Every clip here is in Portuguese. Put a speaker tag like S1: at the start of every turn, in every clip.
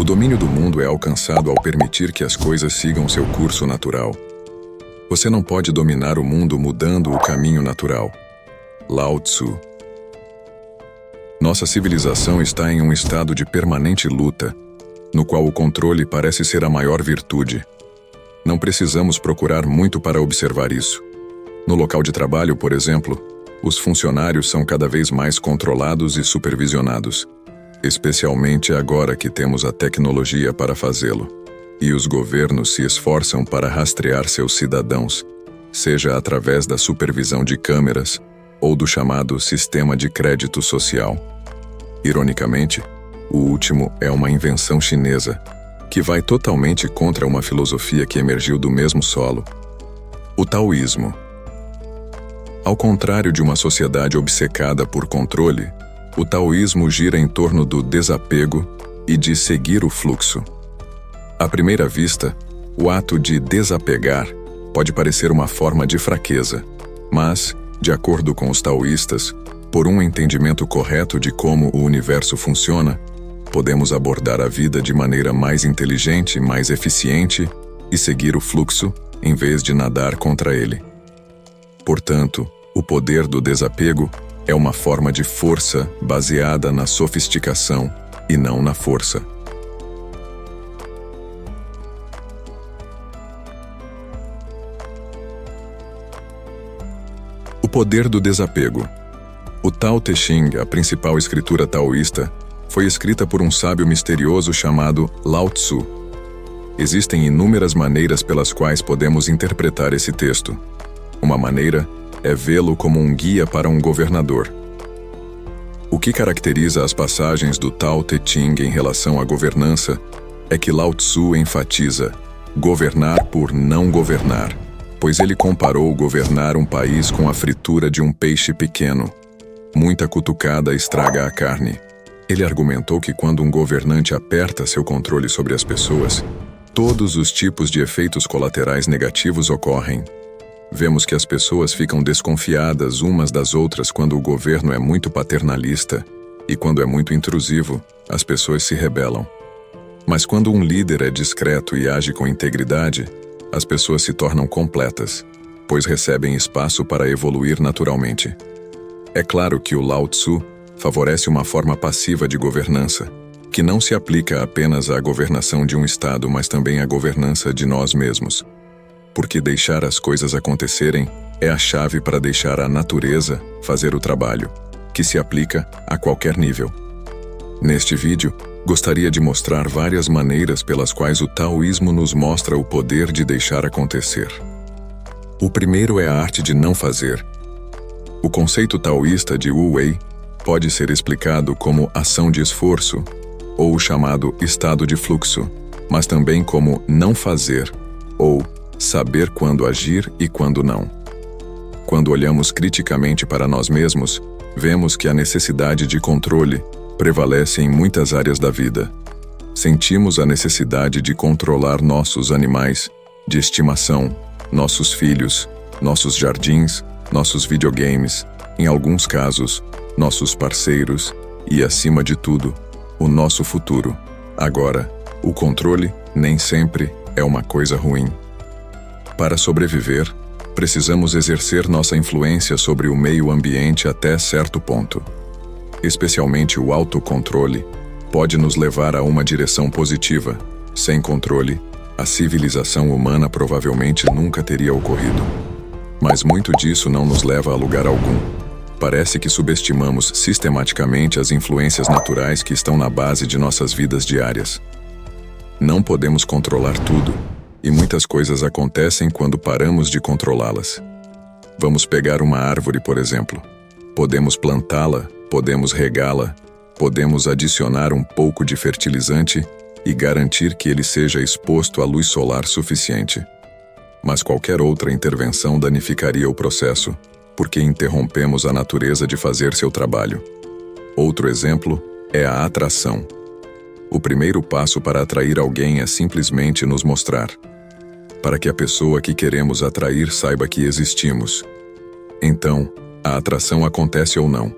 S1: O domínio do mundo é alcançado ao permitir que as coisas sigam seu curso natural. Você não pode dominar o mundo mudando o caminho natural. Lao Tzu. Nossa civilização está em um estado de permanente luta, no qual o controle parece ser a maior virtude. Não precisamos procurar muito para observar isso. No local de trabalho, por exemplo, os funcionários são cada vez mais controlados e supervisionados, especialmente agora que temos a tecnologia para fazê-lo. E os governos se esforçam para rastrear seus cidadãos, seja através da supervisão de câmeras ou do chamado sistema de crédito social. Ironicamente, o último é uma invenção chinesa, que vai totalmente contra uma filosofia que emergiu do mesmo solo: o taoísmo. Ao contrário de uma sociedade obcecada por controle, o taoísmo gira em torno do desapego e de seguir o fluxo. À primeira vista, o ato de desapegar pode parecer uma forma de fraqueza, mas, de acordo com os taoístas, por um entendimento correto de como o universo funciona, podemos abordar a vida de maneira mais inteligente, mais eficiente e seguir o fluxo em vez de nadar contra ele. Portanto, o poder do desapego é uma forma de força baseada na sofisticação e não na força. O poder do desapego. O Tao Te Ching, a principal escritura taoísta, foi escrita por um sábio misterioso chamado Lao Tzu. Existem inúmeras maneiras pelas quais podemos interpretar esse texto. Uma maneira é vê-lo como um guia para um governador. O que caracteriza as passagens do Tao Te Ching em relação à governança é que Lao Tzu enfatiza governar por não governar, pois ele comparou governar um país com a fritura de um peixe pequeno. Muita cutucada estraga a carne. Ele argumentou que quando um governante aperta seu controle sobre as pessoas, todos os tipos de efeitos colaterais negativos ocorrem. Vemos que as pessoas ficam desconfiadas umas das outras quando o governo é muito paternalista, e quando é muito intrusivo, as pessoas se rebelam. Mas quando um líder é discreto e age com integridade, as pessoas se tornam completas, pois recebem espaço para evoluir naturalmente. É claro que o Lao Tzu favorece uma forma passiva de governança, que não se aplica apenas à governação de um Estado, mas também à governança de nós mesmos. Porque deixar as coisas acontecerem é a chave para deixar a natureza fazer o trabalho, que se aplica a qualquer nível. Neste vídeo, gostaria de mostrar várias maneiras pelas quais o taoísmo nos mostra o poder de deixar acontecer. O primeiro é a arte de não fazer. O conceito taoísta de Wu Wei pode ser explicado como ação de esforço, ou o chamado estado de fluxo, mas também como não fazer, ou saber quando agir e quando não. Quando olhamos criticamente para nós mesmos, vemos que a necessidade de controle prevalece em muitas áreas da vida. Sentimos a necessidade de controlar nossos animais de estimação, nossos filhos, nossos jardins, nossos videogames, em alguns casos, nossos parceiros e, acima de tudo, o nosso futuro. Agora, o controle nem sempre é uma coisa ruim. Para sobreviver, precisamos exercer nossa influência sobre o meio ambiente até certo ponto. Especialmente o autocontrole pode nos levar a uma direção positiva. Sem controle, a civilização humana provavelmente nunca teria ocorrido. Mas muito disso não nos leva a lugar algum. Parece que subestimamos sistematicamente as influências naturais que estão na base de nossas vidas diárias. Não podemos controlar tudo, e muitas coisas acontecem quando paramos de controlá-las. Vamos pegar uma árvore, por exemplo. Podemos plantá-la, podemos regá-la, podemos adicionar um pouco de fertilizante e garantir que ele seja exposto à luz solar suficiente. Mas qualquer outra intervenção danificaria o processo, porque interrompemos a natureza de fazer seu trabalho. Outro exemplo é a atração. O primeiro passo para atrair alguém é simplesmente nos mostrar, para que a pessoa que queremos atrair saiba que existimos. Então, a atração acontece ou não.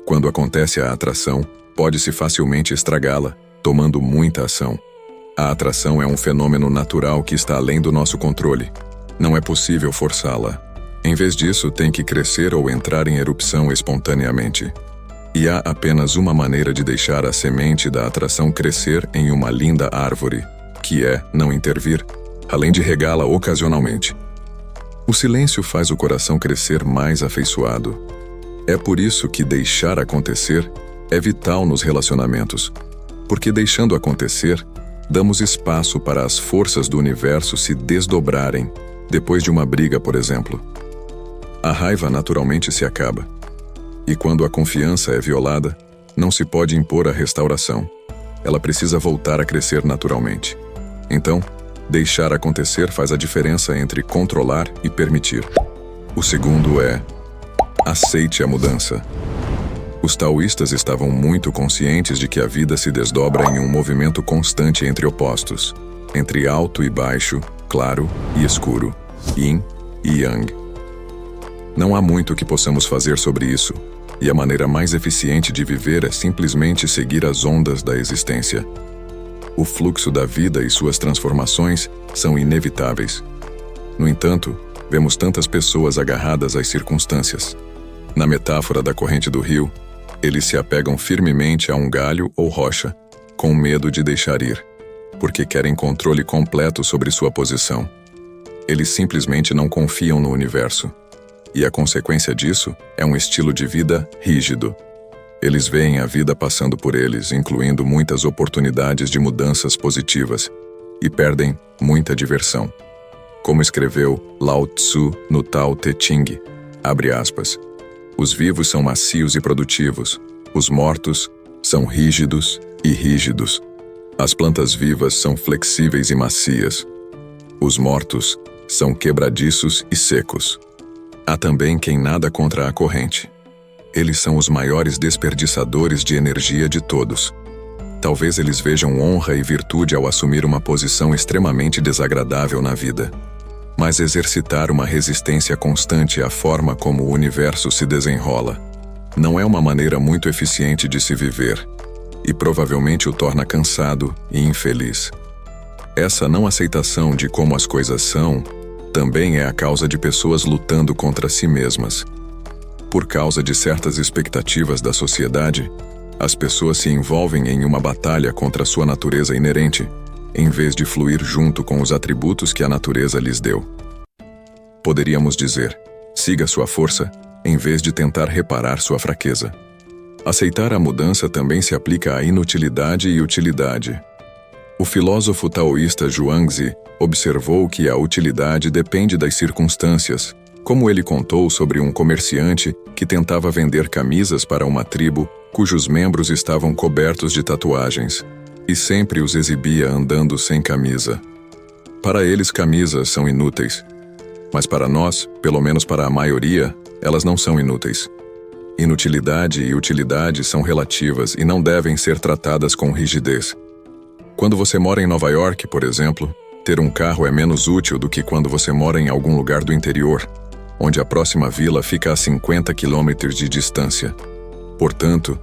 S1: Quando acontece a atração, pode-se facilmente estragá-la, tomando muita ação. A atração é um fenômeno natural que está além do nosso controle. Não é possível forçá-la. Em vez disso, tem que crescer ou entrar em erupção espontaneamente. E há apenas uma maneira de deixar a semente da atração crescer em uma linda árvore, que é não intervir, além de regá-la ocasionalmente. O silêncio faz o coração crescer mais afeiçoado. É por isso que deixar acontecer é vital nos relacionamentos, porque deixando acontecer, damos espaço para as forças do universo se desdobrarem, depois de uma briga, por exemplo. A raiva naturalmente se acaba. E quando a confiança é violada, não se pode impor a restauração. Ela precisa voltar a crescer naturalmente. Então, deixar acontecer faz a diferença entre controlar e permitir. O segundo é: aceite a mudança. Os taoístas estavam muito conscientes de que a vida se desdobra em um movimento constante entre opostos, entre alto e baixo, claro e escuro, yin e yang. Não há muito que possamos fazer sobre isso, e a maneira mais eficiente de viver é simplesmente seguir as ondas da existência. O fluxo da vida e suas transformações são inevitáveis. No entanto, vemos tantas pessoas agarradas às circunstâncias. Na metáfora da corrente do rio, eles se apegam firmemente a um galho ou rocha, com medo de deixar ir, porque querem controle completo sobre sua posição. Eles simplesmente não confiam no universo. E a consequência disso é um estilo de vida rígido. Eles veem a vida passando por eles, incluindo muitas oportunidades de mudanças positivas, e perdem muita diversão. Como escreveu Lao Tzu no Tao Te Ching, abre aspas, os vivos são macios e produtivos, os mortos são rígidos e rígidos. As plantas vivas são flexíveis e macias. Os mortos são quebradiços e secos. Há também quem nada contra a corrente. Eles são os maiores desperdiçadores de energia de todos. Talvez eles vejam honra e virtude ao assumir uma posição extremamente desagradável na vida. Mas exercitar uma resistência constante à forma como o universo se desenrola não é uma maneira muito eficiente de se viver, e provavelmente o torna cansado e infeliz. Essa não aceitação de como as coisas são também é a causa de pessoas lutando contra si mesmas. Por causa de certas expectativas da sociedade, as pessoas se envolvem em uma batalha contra sua natureza inerente, em vez de fluir junto com os atributos que a natureza lhes deu. Poderíamos dizer, siga sua força, em vez de tentar reparar sua fraqueza. Aceitar a mudança também se aplica à inutilidade e utilidade. O filósofo taoísta Zhuangzi observou que a utilidade depende das circunstâncias, como ele contou sobre um comerciante que tentava vender camisas para uma tribo cujos membros estavam cobertos de tatuagens, e sempre os exibia andando sem camisa. Para eles, camisas são inúteis. Mas para nós, pelo menos para a maioria, elas não são inúteis. Inutilidade e utilidade são relativas e não devem ser tratadas com rigidez. Quando você mora em Nova York, por exemplo, ter um carro é menos útil do que quando você mora em algum lugar do interior, onde a próxima vila fica a 50 quilômetros de distância. Portanto,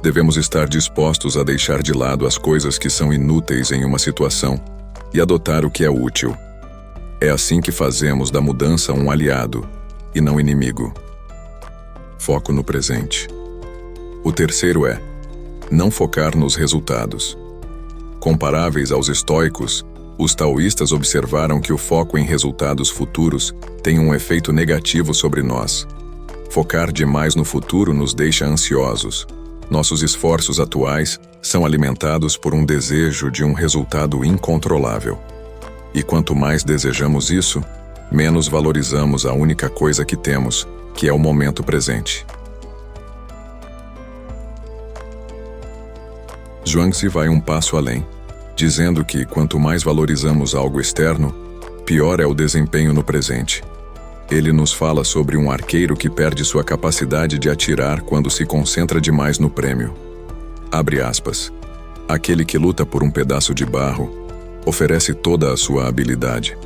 S1: devemos estar dispostos a deixar de lado as coisas que são inúteis em uma situação e adotar o que é útil. É assim que fazemos da mudança um aliado e não inimigo. Foco no presente. O terceiro é não focar nos resultados. Comparáveis aos estoicos, os taoístas observaram que o foco em resultados futuros tem um efeito negativo sobre nós. Focar demais no futuro nos deixa ansiosos. Nossos esforços atuais são alimentados por um desejo de um resultado incontrolável. E quanto mais desejamos isso, menos valorizamos a única coisa que temos, que é o momento presente. Zhuangzi vai um passo além, dizendo que quanto mais valorizamos algo externo, pior é o desempenho no presente. Ele nos fala sobre um arqueiro que perde sua capacidade de atirar quando se concentra demais no prêmio. Abre aspas. Aquele que luta por um pedaço de barro oferece toda a sua habilidade.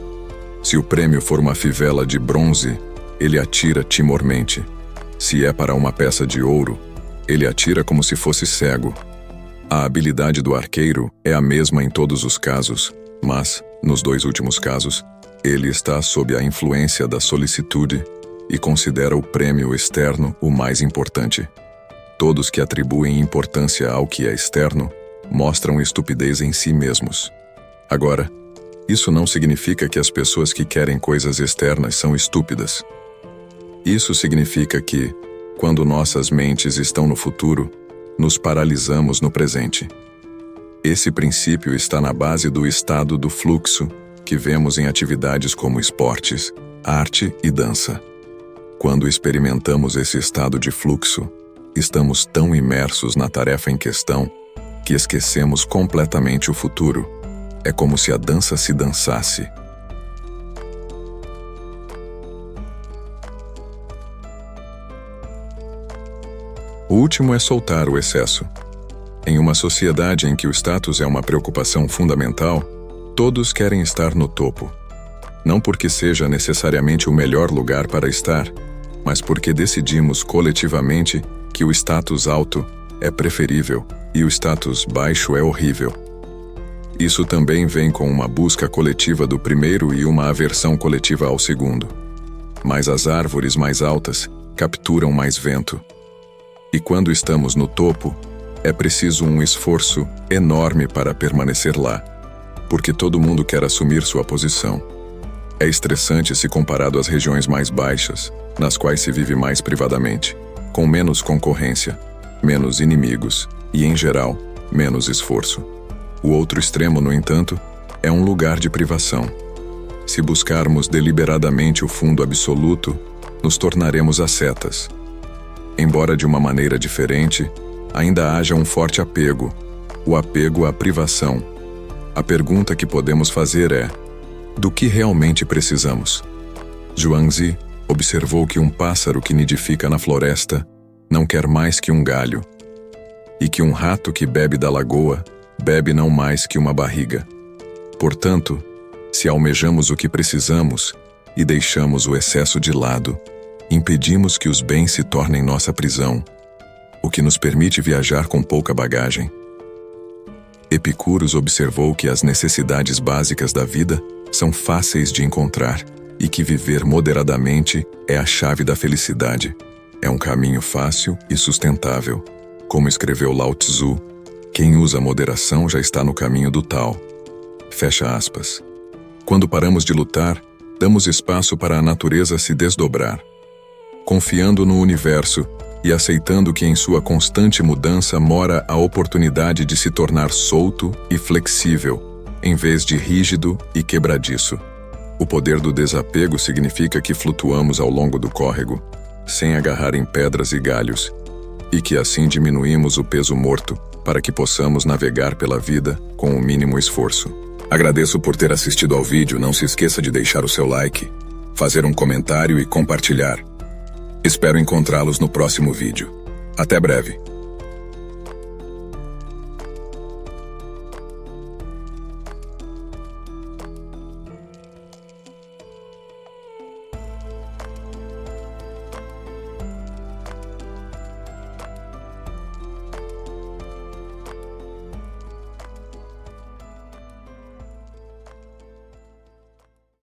S1: Se o prêmio for uma fivela de bronze, ele atira timormente. Se é para uma peça de ouro, ele atira como se fosse cego. A habilidade do arqueiro é a mesma em todos os casos, mas, nos 2 últimos casos, ele está sob a influência da solicitude e considera o prêmio externo o mais importante. Todos que atribuem importância ao que é externo mostram estupidez em si mesmos. Agora, isso não significa que as pessoas que querem coisas externas são estúpidas. Isso significa que, quando nossas mentes estão no futuro, nos paralisamos no presente. Esse princípio está na base do estado do fluxo que vemos em atividades como esportes, arte e dança. Quando experimentamos esse estado de fluxo, estamos tão imersos na tarefa em questão que esquecemos completamente o futuro. É como se a dança se dançasse. O último é soltar o excesso. Em uma sociedade em que o status é uma preocupação fundamental, todos querem estar no topo. Não porque seja necessariamente o melhor lugar para estar, mas porque decidimos coletivamente que o status alto é preferível e o status baixo é horrível. Isso também vem com uma busca coletiva do primeiro e uma aversão coletiva ao segundo. Mas as árvores mais altas capturam mais vento. E quando estamos no topo, é preciso um esforço enorme para permanecer lá, porque todo mundo quer assumir sua posição. É estressante se comparado às regiões mais baixas, nas quais se vive mais privadamente, com menos concorrência, menos inimigos e, em geral, menos esforço. O outro extremo, no entanto, é um lugar de privação. Se buscarmos deliberadamente o fundo absoluto, nos tornaremos ascetas. Embora de uma maneira diferente, ainda haja um forte apego, o apego à privação. A pergunta que podemos fazer é: do que realmente precisamos? Zhuangzi observou que um pássaro que nidifica na floresta não quer mais que um galho, e que um rato que bebe da lagoa bebe não mais que uma barriga. Portanto, se almejamos o que precisamos e deixamos o excesso de lado, impedimos que os bens se tornem nossa prisão, o que nos permite viajar com pouca bagagem. Epicúros observou que as necessidades básicas da vida são fáceis de encontrar e que viver moderadamente é a chave da felicidade. É um caminho fácil e sustentável. Como escreveu Lao Tzu, quem usa moderação já está no caminho do Tao. Fecha aspas. Quando paramos de lutar, damos espaço para a natureza se desdobrar. Confiando no universo e aceitando que em sua constante mudança mora a oportunidade de se tornar solto e flexível, em vez de rígido e quebradiço. O poder do desapego significa que flutuamos ao longo do córrego, sem agarrar em pedras e galhos, e que assim diminuímos o peso morto para que possamos navegar pela vida com o mínimo esforço. Agradeço por ter assistido ao vídeo. Não se esqueça de deixar o seu like, fazer um comentário e compartilhar. Espero encontrá-los no próximo vídeo. Até breve.